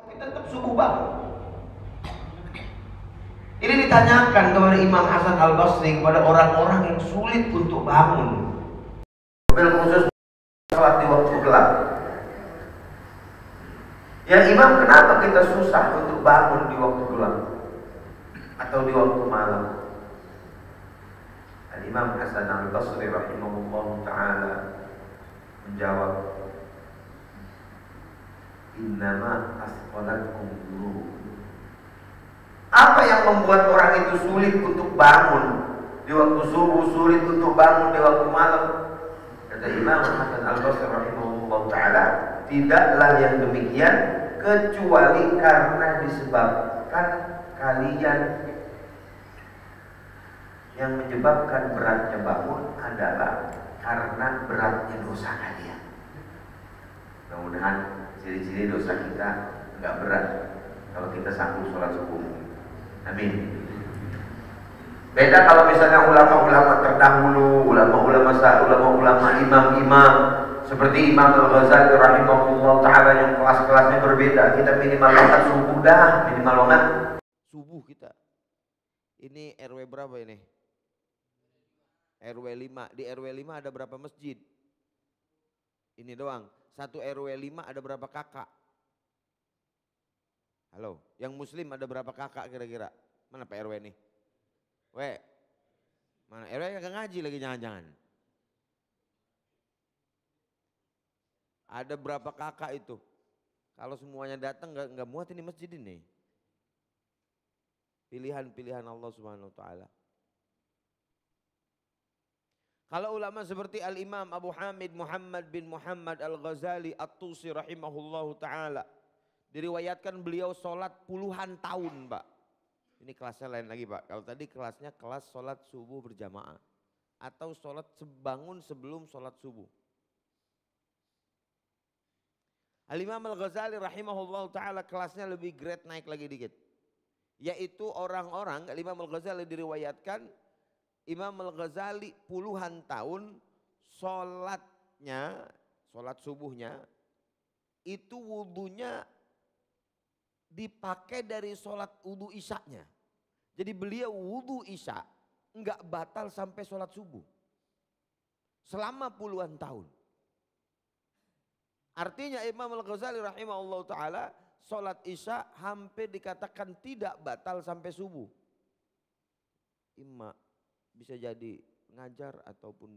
Tapi tetap subuh bangun. Ini ditanyakan kepada Imam Hasan Al Basri, kepada orang-orang yang sulit untuk bangun, mobil khusus sholat di waktu gelap. Ya Imam, kenapa kita susah untuk bangun di waktu gelap atau di waktu malam? Imam Hasan Al Basri rahimahullah ta'ala menjawab, innama asqalatkum dulu. Apa yang membuat orang itu sulit untuk bangun di waktu subuh, sulit untuk bangun di waktu malam? Kata Imam Hasan Al Basri rahimahullah ta'ala, tidaklah yang demikian kecuali karena disebabkan kalian, yang menyebabkan beratnya bangun adalah karena beratnya dosa kalian. Mudah-mudahan ciri-ciri dosa kita nggak berat kalau kita sanggup sholat subuh. Amin. Beda kalau misalnya ulama-ulama terdahulu, ulama-ulama imam-imam seperti Imam Al-Ghazali rahimahullah ta'ala, yang kelas-kelasnya berbeda. Kita minimal banget subuh dah, minimal banget subuh kita. Ini RW berapa ini? RW 5. Di RW 5 ada berapa masjid? Ini doang. Satu RW 5 ada berapa kakak? Halo, yang muslim ada berapa kakak kira-kira? Mana Pak RW nih? Mana RW kagak ngaji lagi jangan-jangan? Ada berapa kakak itu? Kalau semuanya datang nggak muat ini masjid ini. Pilihan-pilihan Allah Subhanahu wa taala. Kalau ulama seperti Al-Imam Abu Hamid Muhammad bin Muhammad Al-Ghazali At-Tusi rahimahullahu ta'ala, diriwayatkan beliau sholat puluhan tahun, Pak. Ini kelasnya lain lagi, Pak. Kalau tadi kelasnya kelas sholat subuh berjamaah atau sholat bangun sebelum sholat subuh. Al-Imam Al-Ghazali rahimahullahu ta'ala kelasnya lebih grade, naik lagi dikit. Yaitu orang-orang, Al-Imam Al-Ghazali diriwayatkan Imam Al-Ghazali puluhan tahun sholatnya, sholat subuhnya, itu wudhunya dipakai dari sholat wudhu isyaknya. Jadi beliau wudhu isya enggak batal sampai sholat subuh. Selama puluhan tahun. Artinya Imam Al-Ghazali rahimahullah ta'ala sholat isya hampir dikatakan tidak batal sampai subuh. Bisa jadi ngajar ataupun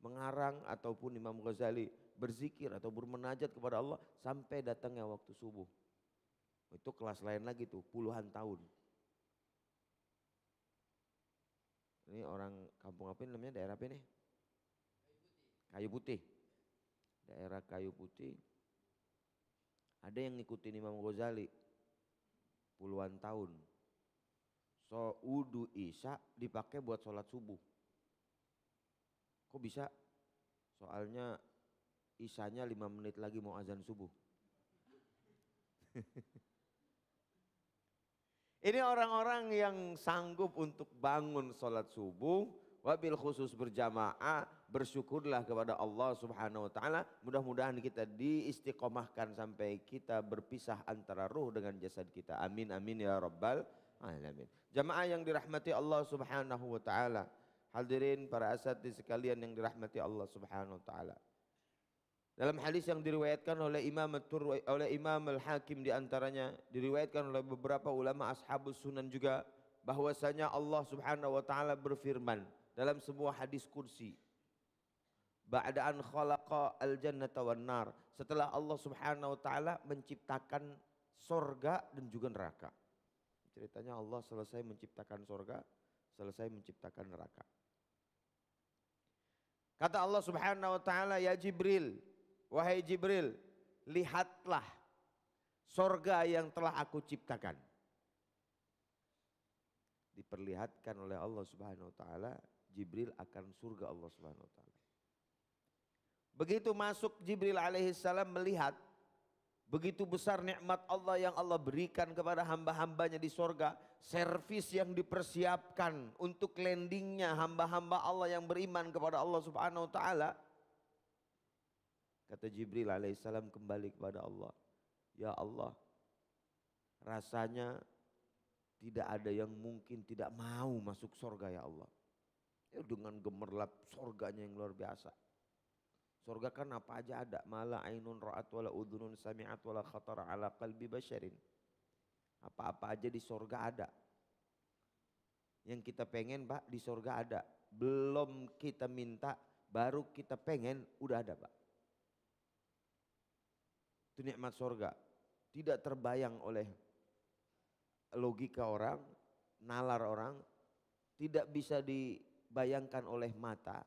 mengarang ataupun Imam Ghazali berzikir atau bermunajat kepada Allah sampai datangnya waktu subuh. Itu kelas lain lagi tuh, puluhan tahun. Ini orang kampung apa ini namanya, daerah apa ini? Kayu Putih. Daerah Kayu Putih. Ada yang ngikutin Imam Ghazali puluhan tahun. So wudu isya dipakai buat sholat subuh. Kok bisa? Soalnya isyanya 5 menit lagi mau azan subuh. Ini orang-orang yang sanggup untuk bangun sholat subuh, wabil khusus berjamaah, bersyukurlah kepada Allah Subhanahu wa ta'ala. Mudah-mudahan kita diistiqomahkan sampai kita berpisah antara ruh dengan jasad kita. Amin amin ya rabbal alamin. Jamaah yang dirahmati Allah Subhanahu wa ta'ala. Hadirin para asatidz sekalian yang dirahmati Allah Subhanahu wa ta'ala. Dalam hadis yang diriwayatkan oleh Imam Al-Hakim diantaranya, diriwayatkan oleh beberapa ulama ashabus sunan juga, bahwasanya Allah Subhanahu wa ta'ala berfirman dalam sebuah hadis kursi, ba'da an khalaqa al-jannata wan nar, setelah Allah Subhanahu wa ta'ala menciptakan sorga dan juga neraka. Ceritanya Allah selesai menciptakan sorga, selesai menciptakan neraka. Kata Allah Subhanahu wa ta'ala, ya Jibril, wahai Jibril, lihatlah sorga yang telah aku ciptakan. Diperlihatkan oleh Allah Subhanahu wa ta'ala, Jibril akan surga Allah Subhanahu wa ta'ala. Begitu masuk Jibril alaihissalam melihat begitu besar nikmat Allah yang Allah berikan kepada hamba-hambanya di sorga. Servis yang dipersiapkan untuk landingnya hamba-hamba Allah yang beriman kepada Allah Subhanahu wa ta'ala. Kata Jibril alaihissalam kembali kepada Allah, ya Allah, rasanya tidak ada yang mungkin tidak mau masuk surga ya Allah. Ya, dengan gemerlap surganya yang luar biasa. Surga kan apa aja ada. Mala ainun ra'at wala udhunun sami'at wala khatara ala qalbi basyarin. Apa-apa aja di surga ada. Yang kita pengen Pak di surga ada. Belum kita minta baru kita pengen udah ada Pak. Itu nikmat surga. Tidak terbayang oleh logika orang, nalar orang. Tidak bisa dibayangkan oleh mata.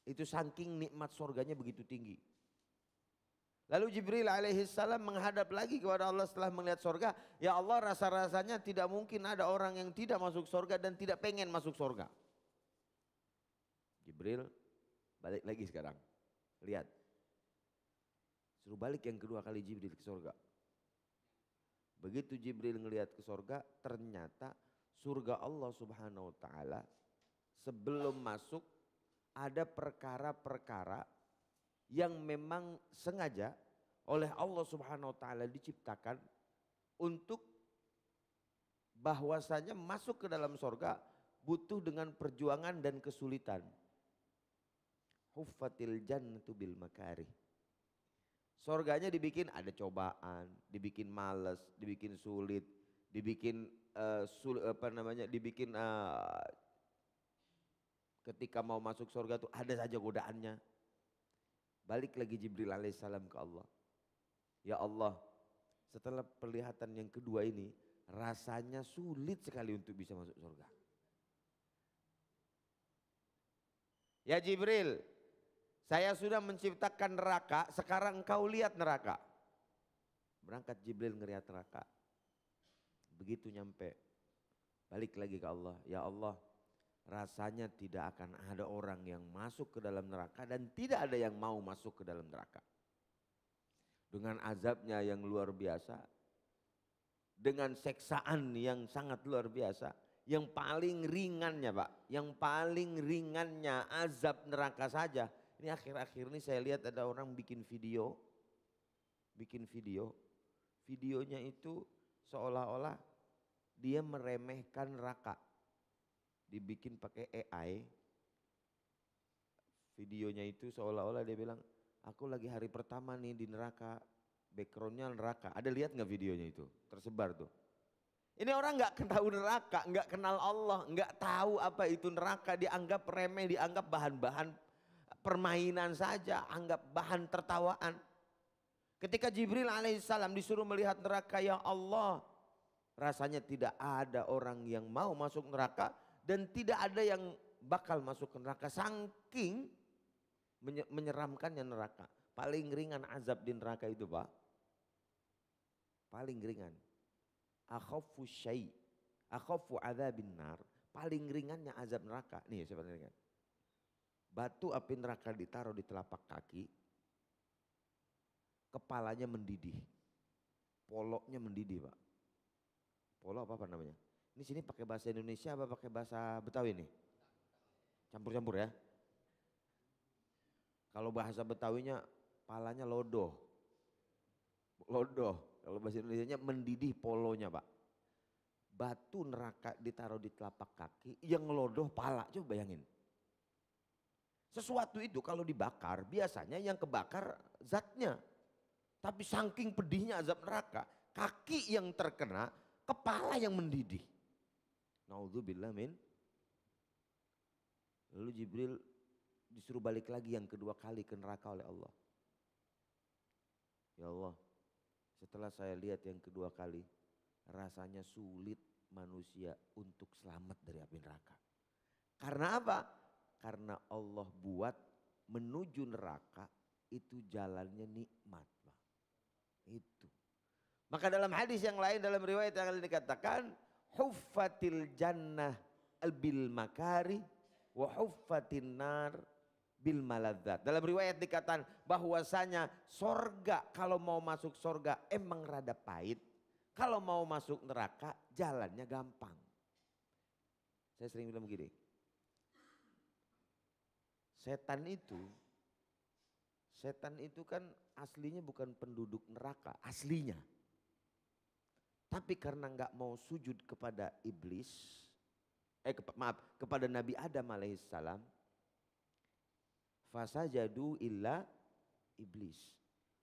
Itu saking nikmat surganya begitu tinggi. Lalu Jibril alaihissalam menghadap lagi kepada Allah setelah melihat surga. Ya Allah, rasa-rasanya tidak mungkin ada orang yang tidak masuk surga dan tidak pengen masuk surga. Jibril balik lagi sekarang. Lihat. Suruh balik yang kedua kali Jibril ke surga. Begitu Jibril ngelihat ke surga, ternyata surga Allah Subhanahu wa taala sebelum masuk ada perkara-perkara yang memang sengaja oleh Allah Subhanahu wa taala diciptakan untuk bahwasanya masuk ke dalam surga butuh dengan perjuangan dan kesulitan. Huffatil jannatu bil makarih. Surganya dibikin ada cobaan, dibikin males, dibikin sulit, dibikin ketika mau masuk surga tuh ada saja godaannya. Balik lagi Jibril alaihissalam ke Allah. Ya Allah, setelah perlihatan yang kedua ini rasanya sulit sekali untuk bisa masuk surga. Ya Jibril, saya sudah menciptakan neraka, sekarang engkau lihat neraka. Berangkat Jibril ngelihat neraka. Begitu nyampe, balik lagi ke Allah. Ya Allah, rasanya tidak akan ada orang yang masuk ke dalam neraka dan tidak ada yang mau masuk ke dalam neraka. Dengan azabnya yang luar biasa, dengan seksaan yang sangat luar biasa. Yang paling ringannya Pak, yang paling ringannya azab neraka saja. Ini akhir-akhir ini saya lihat ada orang bikin video. Videonya itu seolah-olah dia meremehkan neraka. Dibikin pakai AI. Videonya itu seolah-olah dia bilang, aku lagi hari pertama nih di neraka, backgroundnya neraka. Ada lihat nggak videonya itu? Tersebar tuh. Ini orang nggak tahu neraka, nggak kenal Allah, nggak tahu apa itu neraka, dianggap remeh, dianggap bahan-bahan permainan saja, anggap bahan tertawaan. Ketika Jibril alaihissalam disuruh melihat neraka, ya Allah, rasanya tidak ada orang yang mau masuk neraka dan tidak ada yang bakal masuk ke neraka. Saking menyeramkannya neraka. Paling ringan azab di neraka itu Pak. Paling ringan. Akhafu syai', akhafu adzabin nar. Paling ringannya azab neraka. Nih sebenarnya ringan. Batu api neraka ditaruh di telapak kaki. Kepalanya mendidih. Poloknya mendidih Pak. Polok apa namanya? Ini sini pakai bahasa Indonesia apa pakai bahasa Betawi nih? Campur-campur ya. Kalau bahasa Betawinya palanya lodoh. Lodoh. Kalau bahasa Indonesianya mendidih polonya Pak. Batu neraka ditaruh di telapak kaki yang lodoh pala. Coba bayangin. Sesuatu itu kalau dibakar biasanya yang kebakar zatnya. Tapi saking pedihnya azab neraka. Kaki yang terkena, kepala yang mendidih. Naudzubillah min. Lalu Jibril disuruh balik lagi yang kedua kali ke neraka oleh Allah. Ya Allah, setelah saya lihat yang kedua kali, rasanya sulit manusia untuk selamat dari api neraka. Karena apa? Karena Allah buat menuju neraka itu jalannya nikmat. Pak. Itu. Maka dalam hadis yang lain, dalam riwayat yang lain dikatakan, huffatil jannah bil makari wa huffatin nar bil maladzat. Dalam riwayat dikatakan bahwasanya sorga, kalau mau masuk sorga emang rada pahit. Kalau mau masuk neraka jalannya gampang. Saya sering bilang begini. Setan itu kan aslinya bukan penduduk neraka, aslinya. Tapi karena nggak mau sujud kepada iblis, kepada Nabi Adam alaihissalam, fasajadu illa iblis.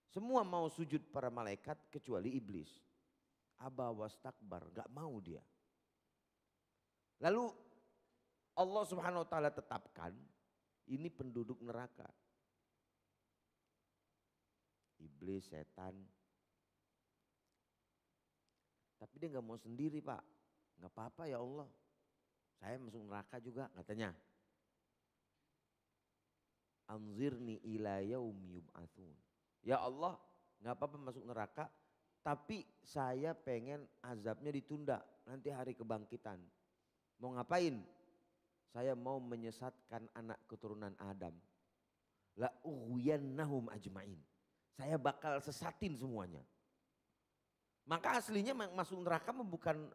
Semua mau sujud para malaikat kecuali iblis. Aba wastakbar, nggak mau dia. Lalu Allah Subhanahu wa taala tetapkan ini penduduk neraka. Iblis, setan. Tapi dia nggak mau sendiri, Pak. Nggak apa-apa ya Allah. Saya masuk neraka juga katanya. Anzirni ila yaumi yub'atsun. Ya Allah, nggak apa-apa masuk neraka, tapi saya pengen azabnya ditunda nanti hari kebangkitan. Mau ngapain? Saya mau menyesatkan anak keturunan Adam. La ughwiyannahum ajmain. Saya bakal sesatin semuanya. Maka aslinya masuk neraka bukan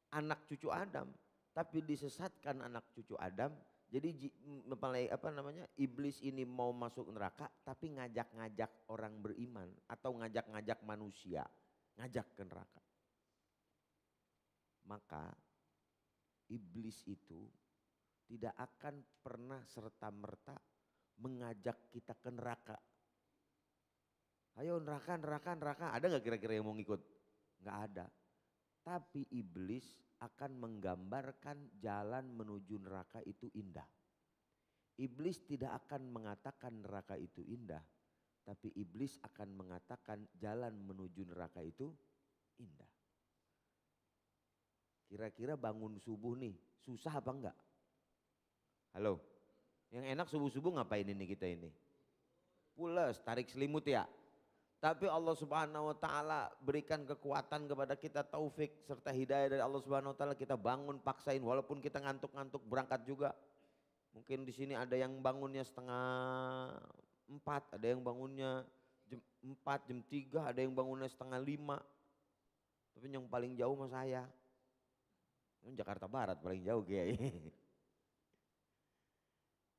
anak cucu Adam, tapi disesatkan anak cucu Adam. Jadi iblis ini mau masuk neraka tapi ngajak-ngajak orang beriman atau ngajak-ngajak manusia, ngajak ke neraka. Maka iblis itu tidak akan pernah serta-merta mengajak kita ke neraka. Ayo neraka, neraka, neraka. Ada gak kira-kira yang mau ngikut? Gak ada. Tapi iblis akan menggambarkan jalan menuju neraka itu indah. Iblis tidak akan mengatakan neraka itu indah. Tapi iblis akan mengatakan jalan menuju neraka itu indah. Kira-kira bangun subuh nih, susah apa enggak? Halo, yang enak subuh-subuh ngapain ini kita ini? Pules, tarik selimut ya. Tapi Allah Subhanahu wa taala berikan kekuatan kepada kita, taufik serta hidayah dari Allah Subhanahu wa taala, kita bangun paksain walaupun kita ngantuk-ngantuk berangkat juga. Mungkin di sini ada yang bangunnya 3:30, ada yang bangunnya jam 4, jam 3, ada yang bangunnya 4:30. Tapi yang paling jauh sama saya. Jakarta Barat paling jauh Kiai.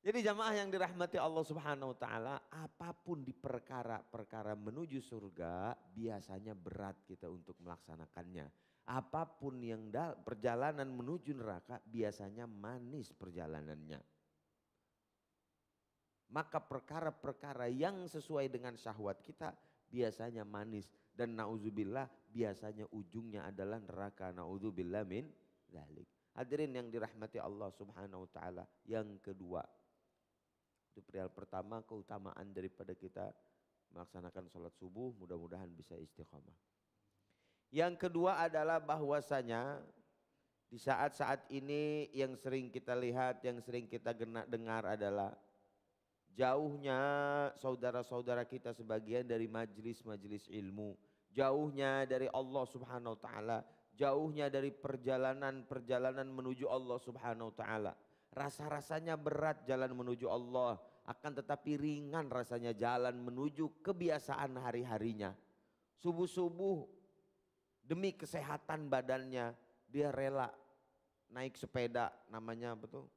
Jadi jamaah yang dirahmati Allah Subhanahu wa taala, apapun di perkara-perkara menuju surga biasanya berat kita untuk melaksanakannya. Apapun yang perjalanan menuju neraka biasanya manis perjalanannya. Maka perkara-perkara yang sesuai dengan syahwat kita biasanya manis, dan naudzubillah biasanya ujungnya adalah neraka. Naudzubillah min dzalik. Hadirin yang dirahmati Allah Subhanahu wa taala, yang kedua, itu perihal pertama, keutamaan daripada kita melaksanakan sholat subuh, mudah-mudahan bisa istiqomah. Yang kedua adalah bahwasanya di saat-saat ini yang sering kita lihat, yang sering kita dengar adalah jauhnya saudara-saudara kita sebagian dari majelis-majelis ilmu, jauhnya dari Allah Subhanahu wa taala, jauhnya dari perjalanan menuju Allah Subhanahu wa taala. Rasa-rasanya berat jalan menuju Allah, akan tetapi ringan rasanya jalan menuju kebiasaan hari-harinya. Subuh-subuh demi kesehatan badannya dia rela naik sepeda, namanya betul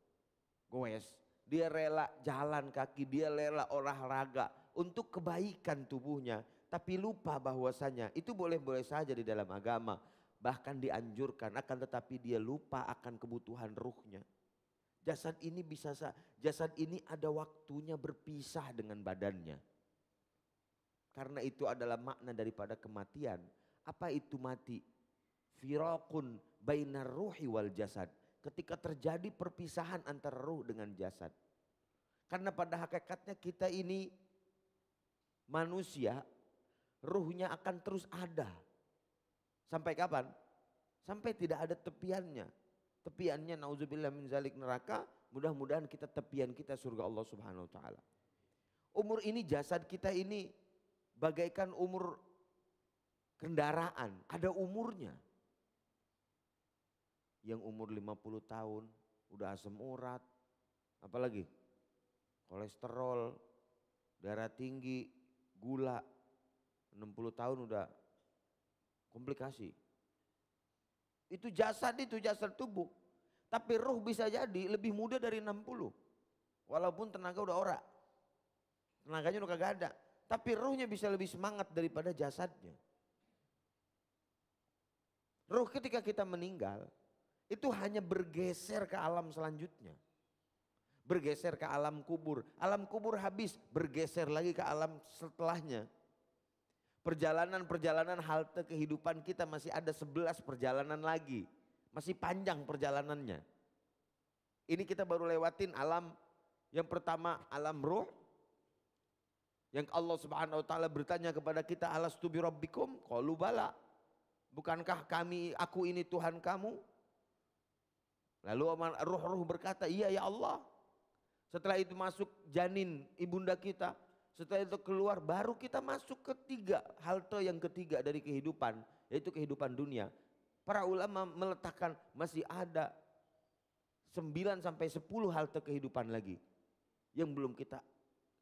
goes. Dia rela jalan kaki, dia rela olahraga untuk kebaikan tubuhnya. Tapi lupa bahwasanya itu boleh-boleh saja di dalam agama, bahkan dianjurkan, akan tetapi dia lupa akan kebutuhan ruhnya. Jasad ini ada waktunya berpisah dengan badannya. Karena itu adalah makna daripada kematian. Apa itu mati? Firaqun bainar ruhi wal jasad. Ketika terjadi perpisahan antara ruh dengan jasad. Karena pada hakikatnya kita ini manusia, ruhnya akan terus ada. Sampai kapan? Sampai tidak ada tepiannya. Tepiannya nauzubillah min zalik neraka, mudah-mudahan tepian kita surga Allah Subhanahu wa taala. Umur ini, jasad kita ini bagaikan umur kendaraan, ada umurnya. Yang umur 50 tahun udah asam urat, apalagi kolesterol, darah tinggi, gula, 60 tahun udah komplikasi. Itu jasad tubuh. Tapi ruh bisa jadi lebih muda dari 60. Walaupun tenaga udah ora. Tenaganya udah kagak ada. Tapi ruhnya bisa lebih semangat daripada jasadnya. Roh ketika kita meninggal itu hanya bergeser ke alam selanjutnya. Bergeser ke alam kubur. Alam kubur habis, bergeser lagi ke alam setelahnya. Perjalanan-perjalanan halte kehidupan kita masih ada 11 perjalanan lagi. Masih panjang perjalanannya. Ini kita baru lewatin alam yang pertama, alam roh. Yang Allah Subhanahu wa taala bertanya kepada kita, alastu bi rabbikum? Qalu bala. Bukankah aku ini Tuhan kamu? Lalu roh-roh berkata, iya ya Allah. Setelah itu masuk janin ibunda kita. Setelah itu keluar baru kita masuk halte yang ketiga dari kehidupan. Yaitu kehidupan dunia. Para ulama meletakkan masih ada 9 sampai 10 halte kehidupan lagi. Yang belum kita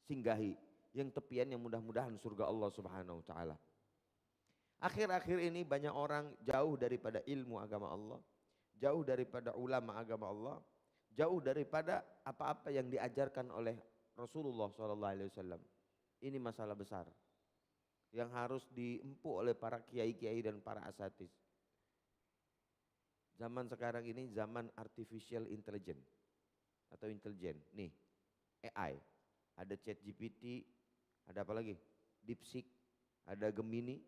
singgahi. Yang tepian yang mudah-mudahan surga Allah Subhanahu wa taala. Akhir-akhir ini banyak orang jauh daripada ilmu agama Allah. Jauh daripada ulama agama Allah. Jauh daripada apa-apa yang diajarkan oleh Rasulullah SAW. Ini masalah besar. Yang harus diempuk oleh para kiai-kiai dan para asatidz. Zaman sekarang ini zaman artificial intelligence. Atau intelijen. Nih, AI. Ada ChatGPT, ada apa lagi? DeepSeek, ada Gemini,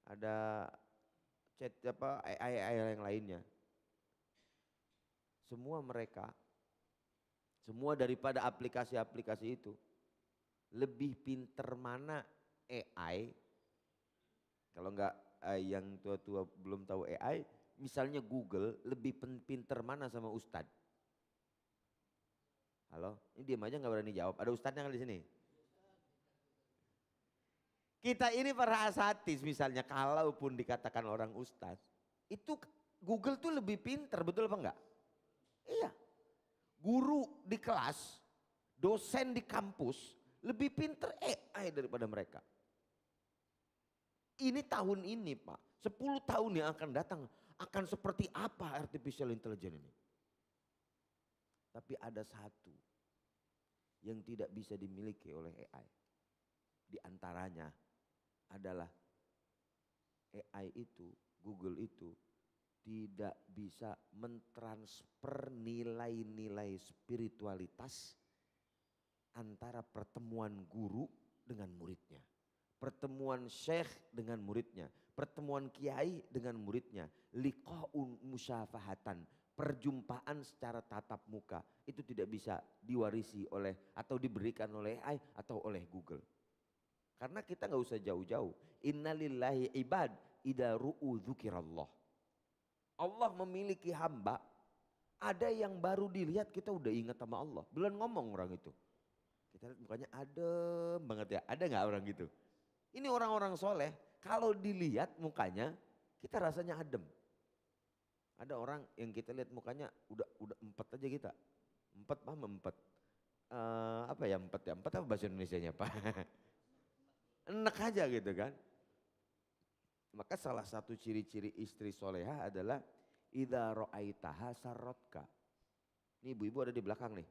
ada AI yang lainnya. Semua mereka, semua daripada aplikasi-aplikasi itu, lebih pinter mana AI, kalau enggak yang tua-tua belum tahu AI, misalnya Google lebih pinter mana sama Ustadz? Halo, ini diam aja nggak berani jawab, ada Ustadznya kan di sini? Kita ini para asatidz misalnya, kalaupun dikatakan orang Ustadz, itu Google tuh lebih pinter, betul apa enggak? Iya, guru di kelas, dosen di kampus lebih pinter AI daripada mereka. Ini tahun ini Pak, 10 tahun yang akan datang akan seperti apa artificial intelligence ini. Tapi ada satu yang tidak bisa dimiliki oleh AI. Di antaranya adalah AI itu, Google itu tidak bisa mentransfer nilai-nilai spiritualitas antara pertemuan guru dengan muridnya. Pertemuan syekh dengan muridnya. Pertemuan kiai dengan muridnya. Liqa'un musyafahatan. Perjumpaan secara tatap muka. Itu tidak bisa diwarisi oleh atau diberikan oleh AI atau oleh Google. Karena kita nggak usah jauh-jauh. Innalillahi ibad idza ru'u dzukirallah. Allah memiliki hamba, ada yang baru dilihat kita udah ingat sama Allah. Belum ngomong orang itu. Kita lihat mukanya adem banget ya, ada gak orang gitu? Ini orang-orang soleh, kalau dilihat mukanya kita rasanya adem. Ada orang yang kita lihat mukanya udah empet aja kita. Empet paham empet? Apa ya empet ya? Empet apa bahasa Indonesianya Pak? Enak aja gitu kan. Maka salah satu ciri-ciri istri soleha adalah idza ra'aitaha sarrotka. Ini ibu-ibu ada di belakang nih.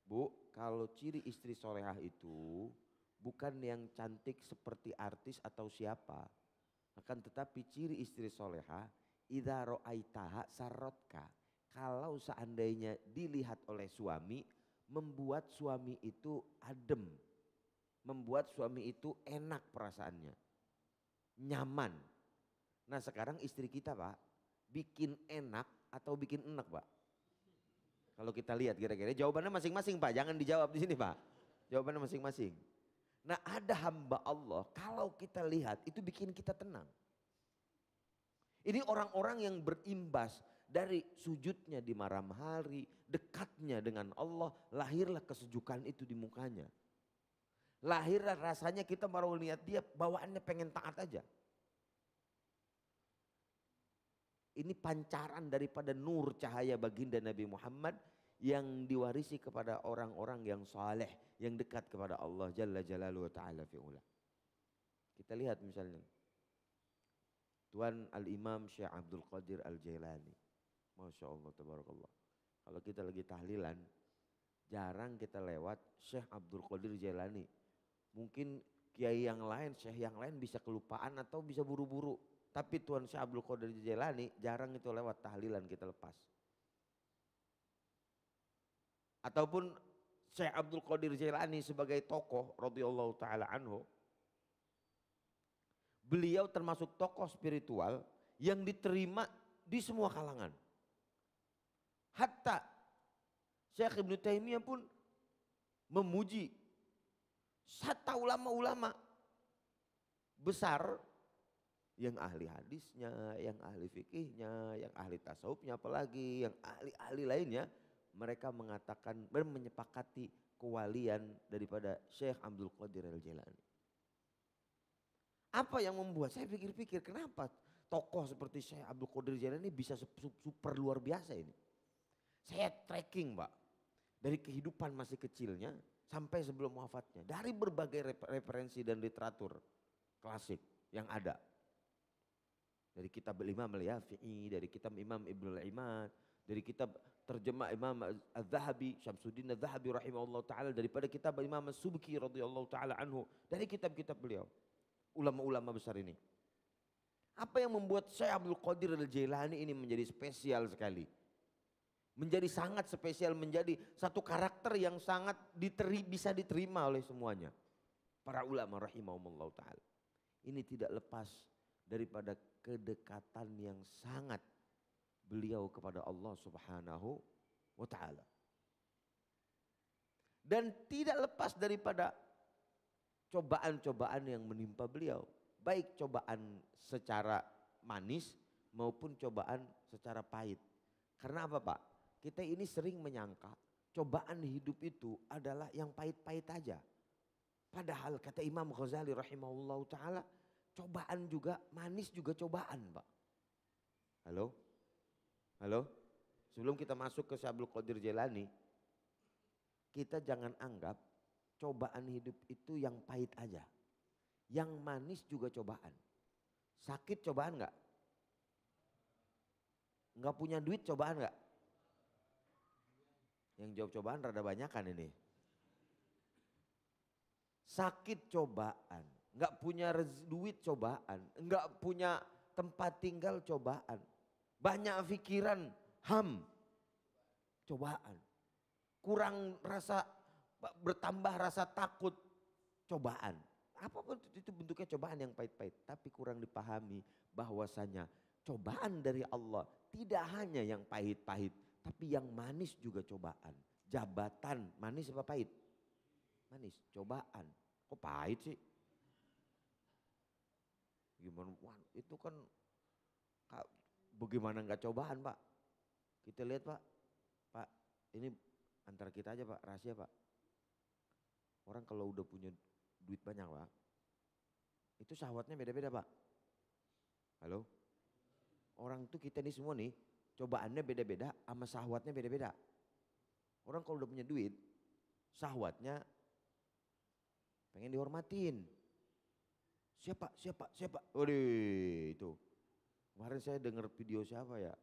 Bu, kalau ciri istri soleha itu bukan yang cantik seperti artis atau siapa. Akan tetapi ciri istri soleha idza ra'aitaha sarrotka. Kalau seandainya dilihat oleh suami, membuat suami itu adem. Membuat suami itu enak perasaannya. Nyaman. Nah sekarang istri kita Pak, bikin enak atau bikin enak Pak? Kalau kita lihat kira-kira jawabannya masing-masing Pak, jangan dijawab di sini Pak. Jawabannya masing-masing. Nah ada hamba Allah, kalau kita lihat itu bikin kita tenang. Ini orang-orang yang berimbas dari sujudnya di malam hari, dekatnya dengan Allah, lahirlah kesejukan itu di mukanya. Lahirlah rasanya kita baru lihat dia bawaannya pengen taat aja. Ini pancaran daripada nur cahaya baginda Nabi Muhammad yang diwarisi kepada orang-orang yang saleh, yang dekat kepada Allah Jalla Jalaluhu wa ta'ala fi'ula. Kita lihat misalnya Tuan Al-Imam Syekh Abdul Qadir Al-Jailani. Masya Allah, tabarakallah. Kalau kita lagi tahlilan, jarang kita lewat Syekh Abdul Qadir Jailani. Mungkin kiai yang lain, syekh yang lain bisa kelupaan atau bisa buru-buru. Tapi Tuan Syekh Abdul Qadir Jailani jarang itu lewat tahlilan kita lepas. Ataupun Syekh Abdul Qadir Jailani sebagai tokoh radhiyallahu taala anhu, beliau termasuk tokoh spiritual yang diterima di semua kalangan. Hatta Syekh Ibnu Taimiyah pun memuji hatta ulama-ulama besar yang ahli hadisnya, yang ahli fikihnya, yang ahli tasawufnya apalagi, yang ahli-ahli lainnya, mereka mengatakan dan menyepakati kewalian daripada Syekh Abdul Qadir Al-Jailani. Apa yang membuat saya pikir-pikir kenapa tokoh seperti Syekh Abdul Qadir Jailani bisa super luar biasa ini. Saya tracking Pak, dari kehidupan masih kecilnya sampai sebelum wafatnya. Dari berbagai referensi dan literatur klasik yang ada. Dari kitab Imam Al-Yafi'i, dari kitab Imam Ibnul Imad, dari kitab terjemah Imam Al-Zahabi, Syamsuddin Al-Zahabi rahimahullah ta'ala, daripada kitab Imam As-Subki radhiyallahu ta'ala anhu, dari kitab-kitab beliau. Ulama-ulama besar ini. Apa yang membuat Syekh Abdul Qadir Al-Jailani ini menjadi spesial sekali? Menjadi sangat spesial, menjadi satu karakter yang sangat bisa diterima oleh semuanya. Para ulama rahimahumullah ta'ala. Ini tidak lepas daripada kedekatan yang sangat beliau kepada Allah Subhanahu wa ta'ala. Dan tidak lepas daripada cobaan-cobaan yang menimpa beliau. Baik cobaan secara manis maupun cobaan secara pahit. Karena apa Pak? Kita ini sering menyangka cobaan hidup itu adalah yang pahit-pahit aja. Padahal kata Imam Ghazali rahimahullah ta'ala, cobaan juga, manis juga cobaan Pak. Halo? Halo? Sebelum kita masuk ke Syekh Abdul Qadir Jailani, kita jangan anggap cobaan hidup itu yang pahit aja. Yang manis juga cobaan. Sakit cobaan enggak? Enggak punya duit cobaan enggak? Yang jawab cobaan rada banyakan ini. Sakit cobaan, enggak punya duit cobaan, enggak punya tempat tinggal cobaan. Banyak pikiran cobaan. Kurang rasa, bertambah rasa takut, cobaan. Apapun itu bentuknya cobaan yang pahit-pahit. Tapi kurang dipahami bahwasanya cobaan dari Allah tidak hanya yang pahit-pahit. Tapi yang manis juga cobaan. Jabatan, manis apa pahit? Manis, cobaan. Kok pahit sih? Gimana? Wah, itu kan bagaimana enggak cobaan Pak? Kita lihat Pak. Pak, ini antara kita aja Pak, rahasia Pak. Orang kalau udah punya duit banyak Pak, itu syahwatnya beda-beda Pak. Halo? Orang tuh kita ini semua nih, cobaannya beda-beda sama syahwatnya beda-beda. Orang kalau udah punya duit, syahwatnya pengen dihormatin. Siapa? Waduh itu. Kemarin saya dengar video siapa ya,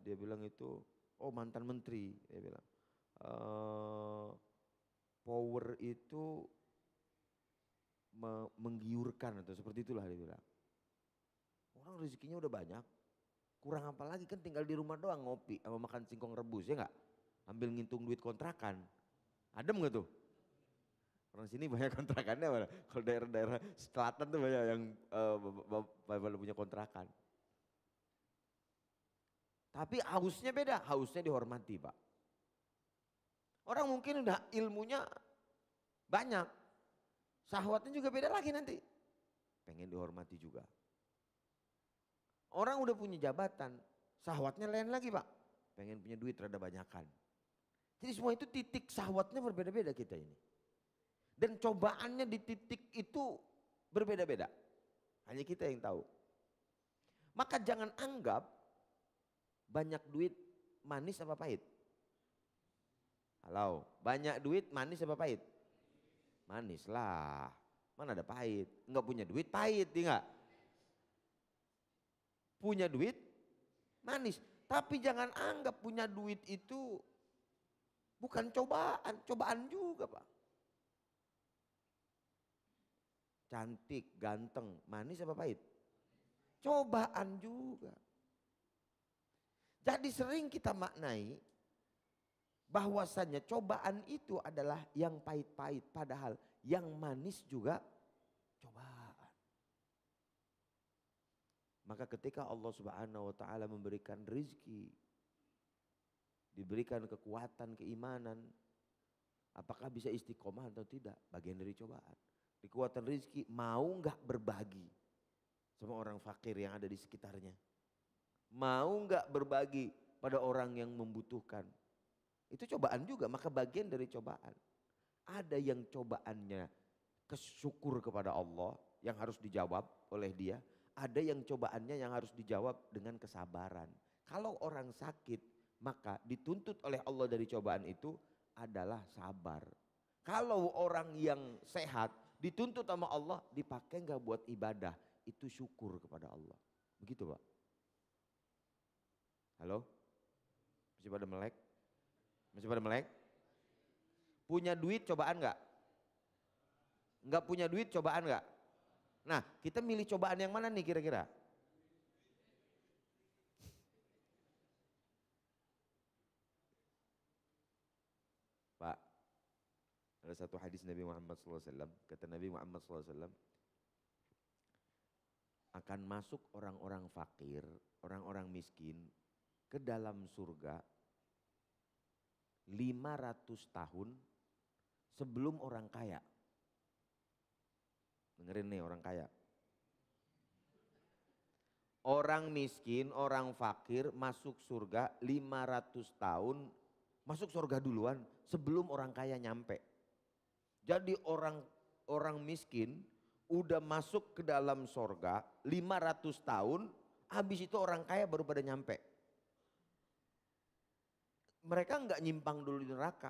dia bilang itu, oh mantan menteri, dia bilang. Power itu menggiurkan atau seperti itulah dia bilang. Orang rezekinya udah banyak, kurang apa lagi kan tinggal di rumah doang ngopi sama makan singkong rebus ya enggak? Ambil ngitung duit kontrakan. Adem gak tuh? Orang sini banyak kontrakannya mana? Kalau daerah-daerah selatan tuh banyak yang punya kontrakan. Tapi hausnya beda, hausnya dihormati Pak. Orang mungkin udah ilmunya banyak, syahwatnya juga beda lagi nanti. Pengen dihormati juga. Orang udah punya jabatan, syahwatnya lain lagi Pak. Pengen punya duit rada banyakan. Jadi semua itu titik syahwatnya berbeda-beda kita ini. Dan cobaannya di titik itu berbeda-beda. Hanya kita yang tahu. Maka jangan anggap banyak duit manis apa pahit. Halo, banyak duit manis apa pahit? Manis lah, mana ada pahit. Enggak punya duit pahit, enggak? Punya duit manis. Tapi jangan anggap punya duit itu bukan cobaan, cobaan juga Pak. Cantik, ganteng, manis apa pahit? cobaan juga. Jadi sering kita maknai bahwasannya cobaan itu adalah yang pahit-pahit, padahal yang manis juga cobaan. Maka ketika Allah Subhanahu wa taala memberikan rizki, diberikan kekuatan, keimanan, apakah bisa istiqomah atau tidak? Bagian dari cobaan. Kekuatan rizki, mau nggak berbagi sama orang fakir yang ada di sekitarnya? Mau nggak berbagi pada orang yang membutuhkan? Itu cobaan juga, maka bagian dari cobaan. Ada yang cobaannya kesyukur kepada Allah yang harus dijawab oleh dia. Ada yang cobaannya yang harus dijawab dengan kesabaran. Kalau orang sakit, maka dituntut oleh Allah dari cobaan itu adalah sabar. Kalau orang yang sehat, dituntut sama Allah, dipakai nggak buat ibadah, itu syukur kepada Allah. Begitu Pak. Halo? Masih pada melek? Masih pada melek? Punya duit cobaan nggak? Nggak punya duit cobaan nggak? Nah, kita milih cobaan yang mana nih kira-kira? Pak, ada satu hadis Nabi Muhammad SAW, kata Nabi Muhammad SAW, akan masuk orang-orang fakir, orang-orang miskin ke dalam surga 500 tahun sebelum orang kaya. Dengerin nih orang kaya. Orang miskin, orang fakir masuk surga 500 tahun, masuk surga duluan sebelum orang kaya nyampe. Jadi orang miskin udah masuk ke dalam surga 500 tahun, habis itu orang kaya baru pada nyampe. Mereka enggak nyimpang dulu di neraka,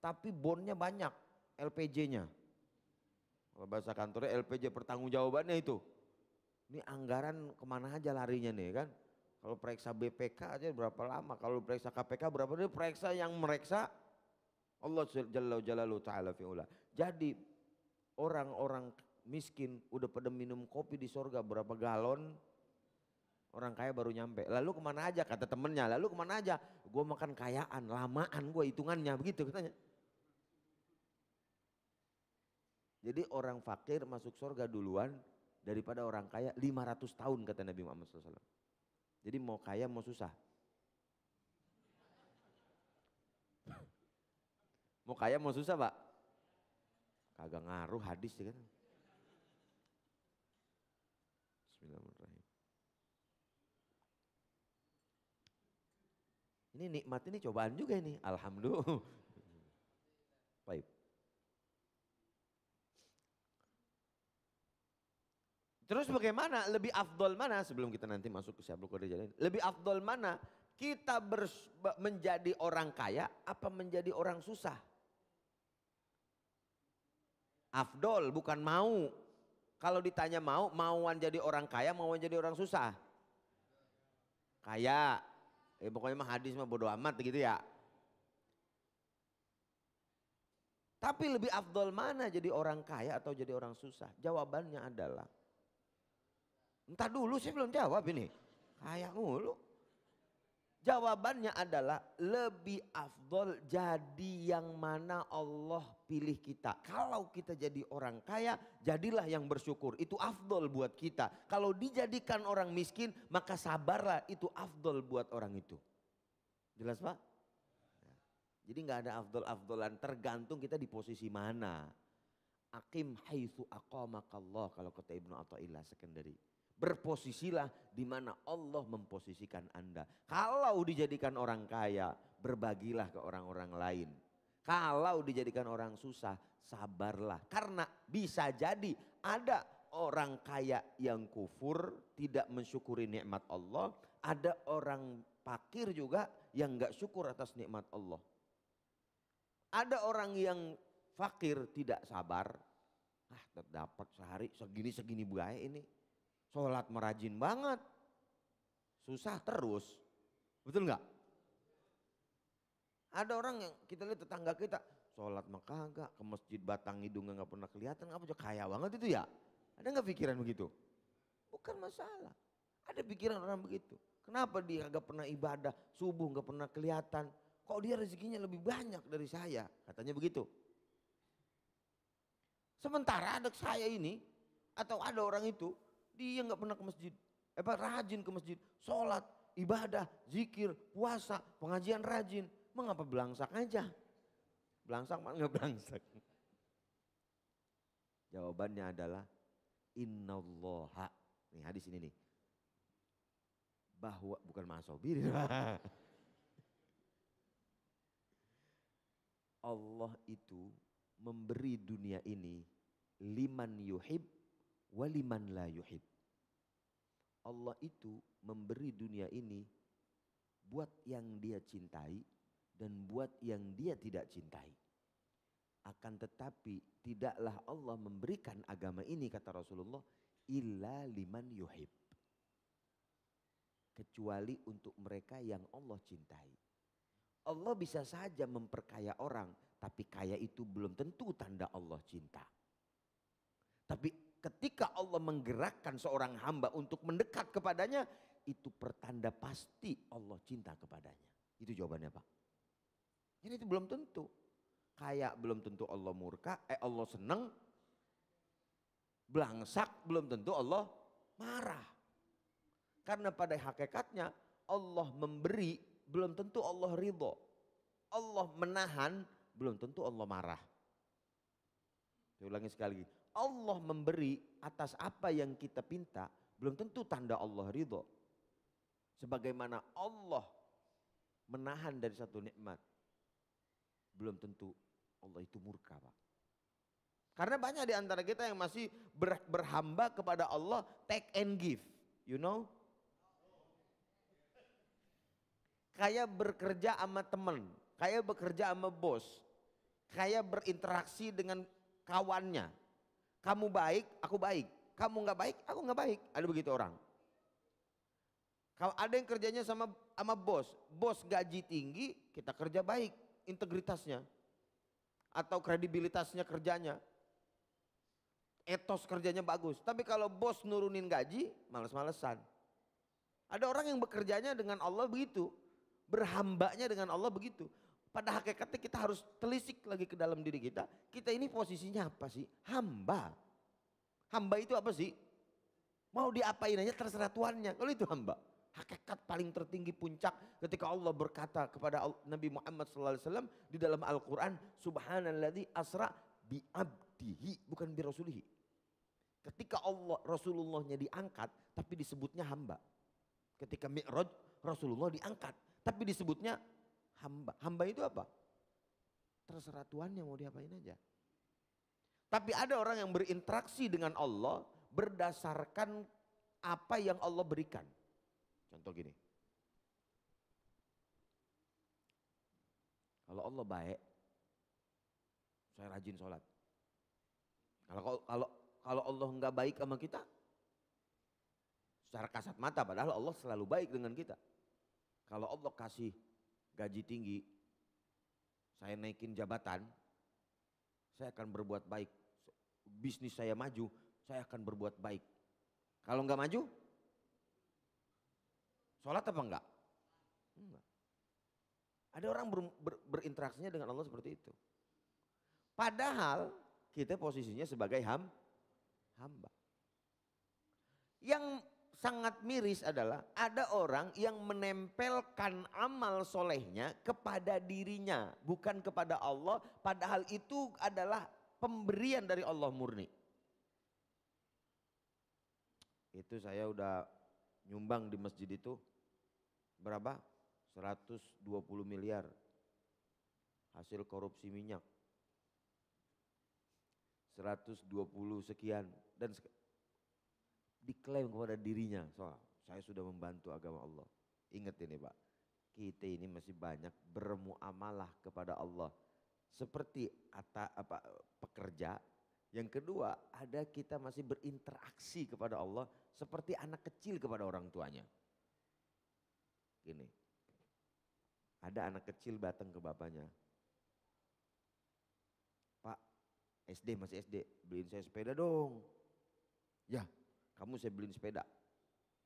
tapi bonnya banyak, LPJ-nya. Kalau bahasa kantornya LPJ, pertanggungjawabannya itu. Ini anggaran kemana aja larinya nih kan. Kalau periksa BPK aja berapa lama, kalau periksa KPK berapa, dia periksa yang mereksa Allah Jalla Jalaluhu Ta'ala fi'ula. Jadi orang-orang miskin udah pada minum kopi di sorga berapa galon, orang kaya baru nyampe. Lalu kemana aja kata temennya, lalu kemana aja? Gue makan kayaan, lamaan gue hitungannya begitu katanya. Jadi orang fakir masuk surga duluan daripada orang kaya 500 tahun kata Nabi Muhammad SAW. Jadi mau kaya mau susah. Mau kaya mau susah Pak? Kagak ngaruh hadis ya kan. Bismillahirrahmanirrahim. Ini nikmat ini cobaan juga ini. Alhamdulillah. Baik. Terus bagaimana? Lebih afdol mana sebelum kita nanti masuk ke Syahrul Qadir Jalalain? Lebih afdol mana? Kita menjadi orang kaya apa menjadi orang susah? Afdol bukan mau. Kalau ditanya mauan jadi orang kaya, mauan jadi orang susah. Kaya. Pokoknya mah hadis mah bodo amat gitu ya. Tapi lebih afdol mana jadi orang kaya atau jadi orang susah? Jawabannya adalah, entah dulu saya belum jawab ini. Kayak mulu. Jawabannya adalah lebih afdol jadi yang mana Allah pilih kita. Kalau kita jadi orang kaya, jadilah yang bersyukur. Itu afdol buat kita. Kalau dijadikan orang miskin, maka sabarlah, itu afdol buat orang itu. Jelas Pak? Jadi nggak ada afdol-afdolan, tergantung kita di posisi mana. Aqim haitsu aqamakallah kalau kata Ibnu Athaillah Sekandari. Berposisilah di mana Allah memposisikan Anda. Kalau dijadikan orang kaya, berbagilah ke orang-orang lain. Kalau dijadikan orang susah, sabarlah. Karena bisa jadi ada orang kaya yang kufur, tidak mensyukuri nikmat Allah. Ada orang fakir juga yang gak syukur atas nikmat Allah. Ada orang yang fakir tidak sabar. Dapat sehari segini-segini bae ini. Sholat merajin banget, susah terus, betul nggak? Ada orang yang kita lihat tetangga kita, sholat mah kagak, ke masjid batang hidungnya nggak pernah kelihatan, apa aja kaya banget itu ya? Ada nggak pikiran begitu? Bukan masalah. Ada pikiran orang begitu. Kenapa dia gak pernah ibadah, subuh gak pernah kelihatan. Kok dia rezekinya lebih banyak dari saya? Katanya begitu. Sementara ada saya ini, atau ada orang itu, dia gak pernah ke masjid. Rajin ke masjid, sholat, ibadah, zikir, puasa, pengajian rajin. Mengapa belangsak aja? Belangsak mana gak belangsak? Jawabannya adalah innallaha. Nih hadis ini nih. Bahwa bukan masobir. Allah itu memberi dunia ini liman yuhib waliman la yuhib. Allah itu memberi dunia ini buat yang dia cintai dan buat yang dia tidak cintai. Akan tetapi tidaklah Allah memberikan agama ini kata Rasulullah illa liman yuhib. Kecuali untuk mereka yang Allah cintai. Allah bisa saja memperkaya orang, tapi kaya itu belum tentu tanda Allah cinta. Tapi ketika Allah menggerakkan seorang hamba untuk mendekat kepadanya, itu pertanda pasti Allah cinta kepadanya. Itu jawabannya Pak. Jadi itu belum tentu. Kaya belum tentu Allah murka, Allah senang. Belangsak belum tentu Allah marah. Karena pada hakikatnya Allah memberi belum tentu Allah ridho. Allah menahan belum tentu Allah marah. Saya ulangi sekali lagi. Allah memberi atas apa yang kita pinta belum tentu tanda Allah ridho. Sebagaimana Allah menahan dari satu nikmat belum tentu Allah itu murka Pak. Karena banyak di antara kita yang masih berhamba kepada Allah take and give. You know? Kayak bekerja sama teman, kayak bekerja sama bos, kayak berinteraksi dengan kawannya. Kamu baik, aku baik. Kamu nggak baik, aku nggak baik. Ada begitu orang. Kalau ada yang kerjanya sama bos, bos gaji tinggi, kita kerja baik, integritasnya atau kredibilitasnya kerjanya, etos kerjanya bagus. Tapi kalau bos nurunin gaji, males-malesan. Ada orang yang bekerjanya dengan Allah begitu. Berhambanya dengan Allah begitu. Pada hakikatnya kita harus telisik lagi ke dalam diri kita. Kita ini posisinya apa sih? Hamba. Hamba itu apa sih? Mau diapain aja terserah Tuannya. Kalau itu hamba. Hakikat paling tertinggi puncak ketika Allah berkata kepada Nabi Muhammad SAW di dalam Al-Quran. Subhanalladzi asra bi'abdihi bukan bi rasulihi. Ketika Rasulullahnya diangkat tapi disebutnya hamba. Ketika Mi'raj Rasulullah diangkat. Tapi disebutnya hamba. Hamba itu apa? Terserah Tuannya mau diapain aja. Tapi ada orang yang berinteraksi dengan Allah berdasarkan apa yang Allah berikan. Contoh gini. Kalau Allah baik, saya rajin sholat. Kalau Allah enggak baik sama kita, secara kasat mata padahal Allah selalu baik dengan kita. Kalau Allah kasih gaji tinggi, saya naikin jabatan, saya akan berbuat baik. Bisnis saya maju, saya akan berbuat baik. Kalau enggak maju, sholat apa enggak? Enggak. Ada orang berinteraksinya dengan Allah seperti itu. Padahal kita posisinya sebagai hamba. Yang sangat miris adalah ada orang yang menempelkan amal solehnya kepada dirinya. Bukan kepada Allah, padahal itu adalah pemberian dari Allah murni. Itu saya udah nyumbang di masjid itu berapa? 120 miliar hasil korupsi minyak. 120 sekian dan diklaim kepada dirinya, saya sudah membantu agama Allah. Ingat ini Pak, kita ini masih banyak bermuamalah kepada Allah seperti pekerja. Yang kedua, ada kita masih berinteraksi kepada Allah seperti anak kecil kepada orang tuanya. Gini, ada anak kecil datang ke bapaknya, Pak, masih SD, beliin saya sepeda dong. Ya, kamu saya beliin sepeda.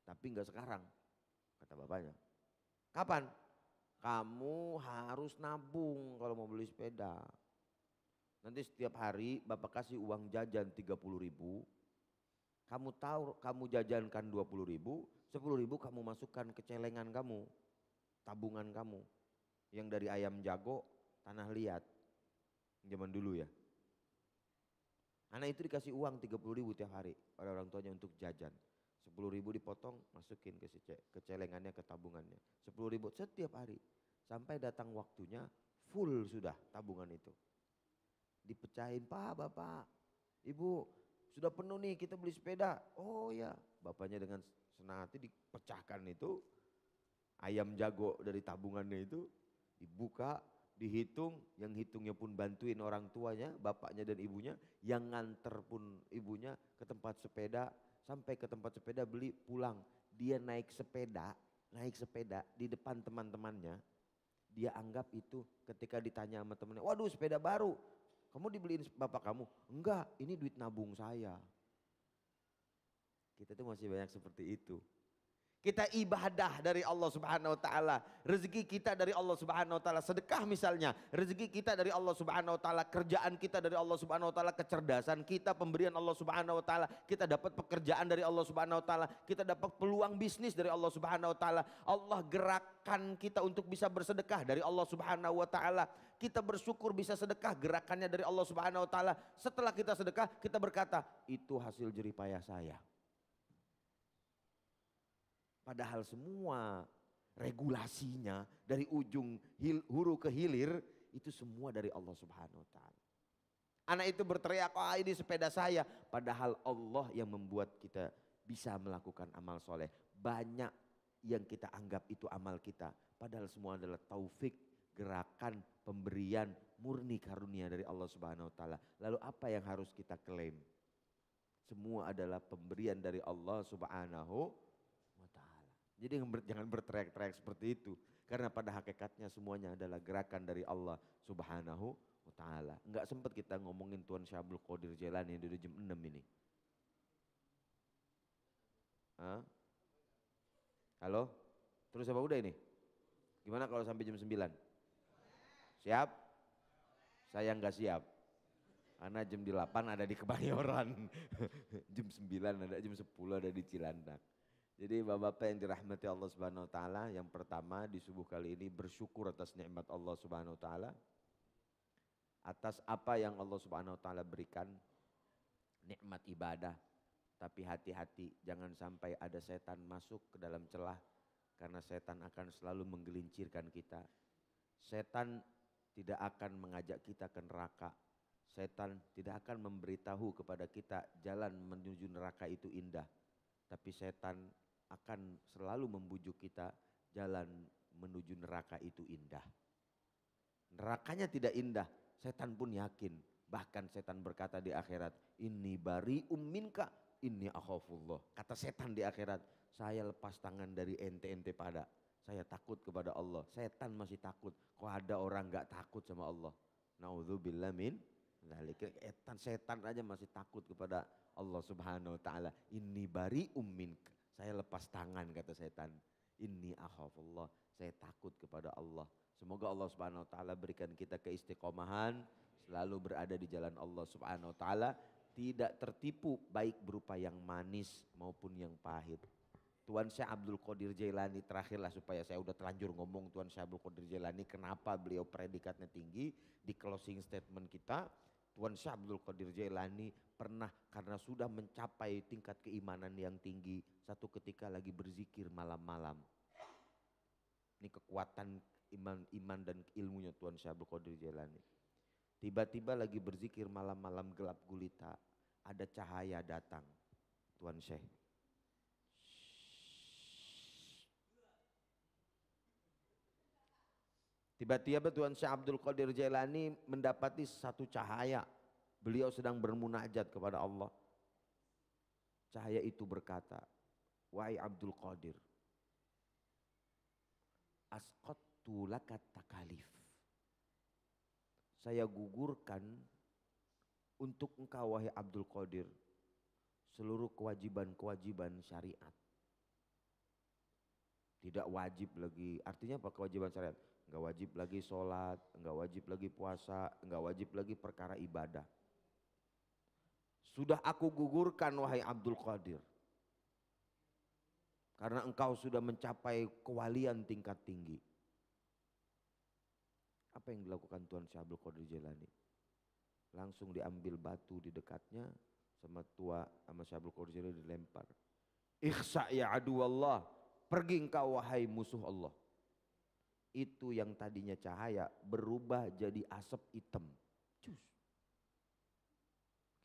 Tapi enggak sekarang, kata bapaknya. Kapan? Kamu harus nabung kalau mau beli sepeda. Nanti setiap hari bapak kasih uang jajan 30.000. Kamu tahu kamu jajankan 20.000, 10.000 kamu masukkan ke celengan kamu, tabungan kamu. Yang dari ayam jago, tanah liat. Zaman dulu ya. Anak itu dikasih uang 30.000 tiap hari oleh orang tuanya untuk jajan. 10.000 dipotong, masukin ke celengannya, ke tabungannya. 10.000 setiap hari. Sampai datang waktunya full sudah tabungan itu. Dipecahin, Pak, Bapak, Ibu, sudah penuh nih kita beli sepeda. Oh ya, bapaknya dengan senang hati dipecahkan itu. Ayam jago dari tabungannya itu dibuka, dihitung, yang hitungnya pun bantuin orang tuanya, bapaknya dan ibunya, yang nganter pun ibunya ke tempat sepeda, sampai ke tempat sepeda beli pulang. Dia naik sepeda di depan teman-temannya, dia anggap itu ketika ditanya sama temannya, waduh sepeda baru, kamu dibeliin bapak kamu? Enggak, ini duit nabung saya. Kita tuh masih banyak seperti itu. Kita ibadah dari Allah Subhanahu wa taala, rezeki kita dari Allah Subhanahu wa taala, sedekah misalnya, rezeki kita dari Allah Subhanahu wa taala, kerjaan kita dari Allah Subhanahu wa taala, kecerdasan kita pemberian Allah Subhanahu wa taala, kita dapat pekerjaan dari Allah Subhanahu wa taala, kita dapat peluang bisnis dari Allah Subhanahu wa taala. Allah gerakan kita untuk bisa bersedekah dari Allah Subhanahu wa taala. Kita bersyukur bisa sedekah, gerakannya dari Allah Subhanahu wa taala. Setelah kita sedekah, kita berkata, itu hasil jerih payah saya. Padahal semua regulasinya dari ujung hulu ke hilir itu semua dari Allah Subhanahu wa taala. Anak itu berteriak, "Ah, ini sepeda saya." Padahal Allah yang membuat kita bisa melakukan amal soleh. Banyak yang kita anggap itu amal kita, padahal semua adalah taufik, gerakan, pemberian murni karunia dari Allah Subhanahu wa taala. Lalu apa yang harus kita klaim? Semua adalah pemberian dari Allah Subhanahu wa taala. Jadi jangan berteriak-teriak seperti itu. Karena pada hakikatnya semuanya adalah gerakan dari Allah Subhanahu wa taala. Enggak sempat kita ngomongin Tuan Syekh Abdul Qadir Jailani dari jam 6 ini. Hah? Halo? Terus apa udah ini? Gimana kalau sampai jam 9? Siap? Saya enggak siap. Karena jam 8 ada di Kebayoran. Jam 9 ada, jam 10 ada di Cilandak. Jadi bapak-bapak yang dirahmati Allah Subhanahu wa taala, yang pertama di subuh kali ini bersyukur atas nikmat Allah Subhanahu wa taala. Atas apa yang Allah Subhanahu wa taala berikan, nikmat ibadah. Tapi hati-hati jangan sampai ada setan masuk ke dalam celah, karena setan akan selalu menggelincirkan kita. Setan tidak akan mengajak kita ke neraka. Setan tidak akan memberitahu kepada kita jalan menuju neraka itu indah. Tapi setan akan selalu membujuk kita jalan menuju neraka itu indah. Nerakanya tidak indah, setan pun yakin. Bahkan setan berkata di akhirat, "Inni bari'um minka, inni akhafullah." Kata setan di akhirat, saya lepas tangan dari ente-ente pada. Saya takut kepada Allah. Setan masih takut. Kok ada orang gak takut sama Allah? Na'udzubillah min dzalik. Setan aja masih takut kepada Allah Subhanahu wa taala. Inni bari'um minka. Saya lepas tangan, kata setan. Inni akhafullah. Saya takut kepada Allah. Semoga Allah Subhanahu wa taala berikan kita keistiqomahan, selalu berada di jalan Allah Subhanahu wa taala, tidak tertipu baik berupa yang manis maupun yang pahit. Tuan Syekh Abdul Qadir Jailani, terakhirlah supaya saya udah terlanjur ngomong Tuan Syekh Abdul Qadir Jailani, kenapa beliau predikatnya tinggi. Di closing statement kita, Tuan Syekh Abdul Qadir Jailani pernah karena sudah mencapai tingkat keimanan yang tinggi, satu ketika lagi berzikir malam-malam. Ini kekuatan iman dan ilmunya Tuan Syekh Abdul Qadir Jailani. Tiba-tiba lagi berzikir malam-malam gelap gulita, ada cahaya datang. Tuan Syekh, tiba-tiba Tuan Syekh Abdul Qadir Jailani mendapati satu cahaya. Beliau sedang bermunajat kepada Allah. Cahaya itu berkata, "Wahai Abdul Qadir, asqattu laka takalif." Saya gugurkan untuk engkau wahai Abdul Qadir seluruh kewajiban-kewajiban syariat. Tidak wajib lagi, artinya apa kewajiban syariat? Enggak wajib lagi sholat, enggak wajib lagi puasa, enggak wajib lagi perkara ibadah. Sudah aku gugurkan wahai Abdul Qadir. Karena engkau sudah mencapai kewalian tingkat tinggi. Apa yang dilakukan Tuan Syekh Abdul Qadir Jailani? Langsung diambil batu di dekatnya sama Syekh Abdul Qadir Jailani dilempar. Ikhsa ya adu Allah, pergi engkau wahai musuh Allah. Itu yang tadinya cahaya berubah jadi asap hitam. Cus.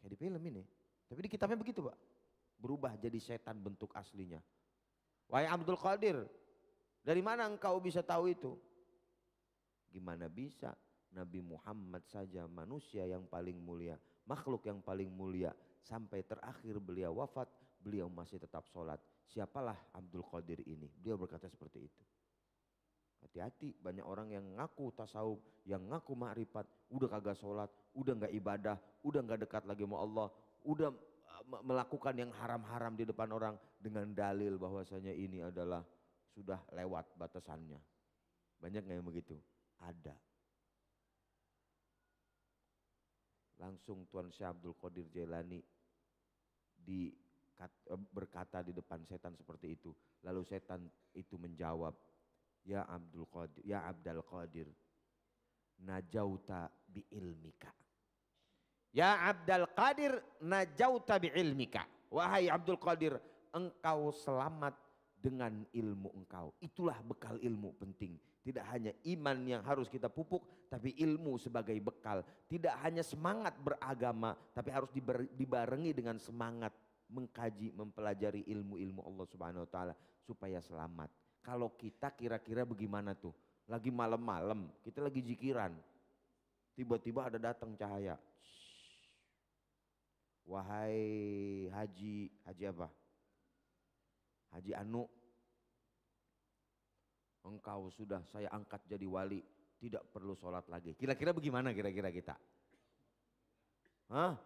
Kayak di film ini. Tapi di kitabnya begitu Pak. Berubah jadi setan bentuk aslinya. Wahai Abdul Qadir, dari mana engkau bisa tahu itu? Gimana bisa? Nabi Muhammad saja manusia yang paling mulia, makhluk yang paling mulia. Sampai terakhir beliau wafat, beliau masih tetap sholat. Siapalah Abdul Qadir ini? Beliau berkata seperti itu. Hati-hati, banyak orang yang ngaku tasawuf, yang ngaku makrifat, udah kagak sholat, udah gak ibadah, udah gak dekat lagi sama Allah, udah melakukan yang haram-haram di depan orang dengan dalil bahwasanya ini adalah sudah lewat batasannya. Banyak gak yang begitu? Ada. Langsung Tuan Syekh Abdul Qadir Jailani berkata di depan setan seperti itu. Lalu setan itu menjawab, Ya Abdul Qadir, najauta bi ilmika. Ya Abdul Qadir, najauta bi ilmika. Wahai Abdul Qadir, engkau selamat dengan ilmu engkau. Itulah bekal ilmu penting. Tidak hanya iman yang harus kita pupuk, tapi ilmu sebagai bekal. Tidak hanya semangat beragama, tapi harus dibarengi dengan semangat mengkaji, mempelajari ilmu-ilmu Allah Subhanahu wa taala supaya selamat. Kalau kita kira-kira bagaimana tuh? Lagi malam-malam, kita lagi zikiran. Tiba-tiba ada datang cahaya. Wahai Haji apa? Haji Anu, engkau sudah saya angkat jadi wali, tidak perlu sholat lagi. Kira-kira bagaimana kira-kira kita? Hah?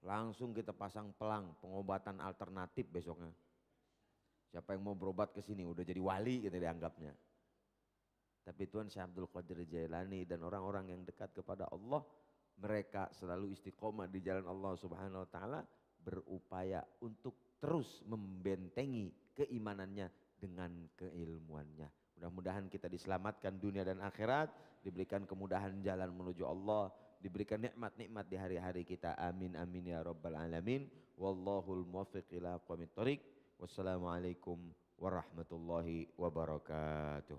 Langsung kita pasang pelang, pengobatan alternatif besoknya. Siapa yang mau berobat ke sini udah jadi wali kita dianggapnya. Tapi Tuan Syekh Abdul Qadir Jailani dan orang-orang yang dekat kepada Allah, mereka selalu istiqomah di jalan Allah Subhanahu wa taala, berupaya untuk terus membentengi keimanannya dengan keilmuannya. Mudah-mudahan kita diselamatkan dunia dan akhirat, diberikan kemudahan jalan menuju Allah, diberikan nikmat-nikmat di hari-hari kita. Amin amin ya rabbal alamin. Wallahul muwaffiq ila aqwamit thoriq. Wassalamualaikum warahmatullahi wabarakatuh.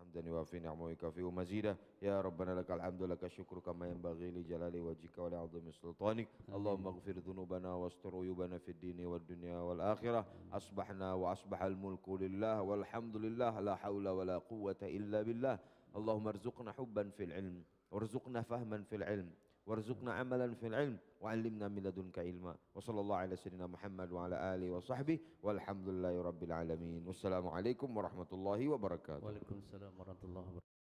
Hamdan wa fi ni'mahu kafi wa mazidah. Ya Rabbana lakal hamdu laka syukru kama yanbaghi li jalali wajhika wa li 'azimi sultanik. Allahumma ighfir dhunubana wastur uyubana fid dini wad dunya wal akhirah. Asbahna wa asbahal mulku lillah walhamdulillah la haula wa la quwwata illa billah. Allahumma arzuqna hubban fil ilm warzuqna fahman fil ilm warzuqna amalan fil ilm wa 'allimna min ladunka ilma. Wa sallallahu ala sayyidina Muhammad wa ala alihi wa sahbihi walhamdulillahi rabbil alamin. Wassalamu alaikum warahmatullahi wabarakatuh. Waalaikumsalam warahmatullahi wabarakatuh.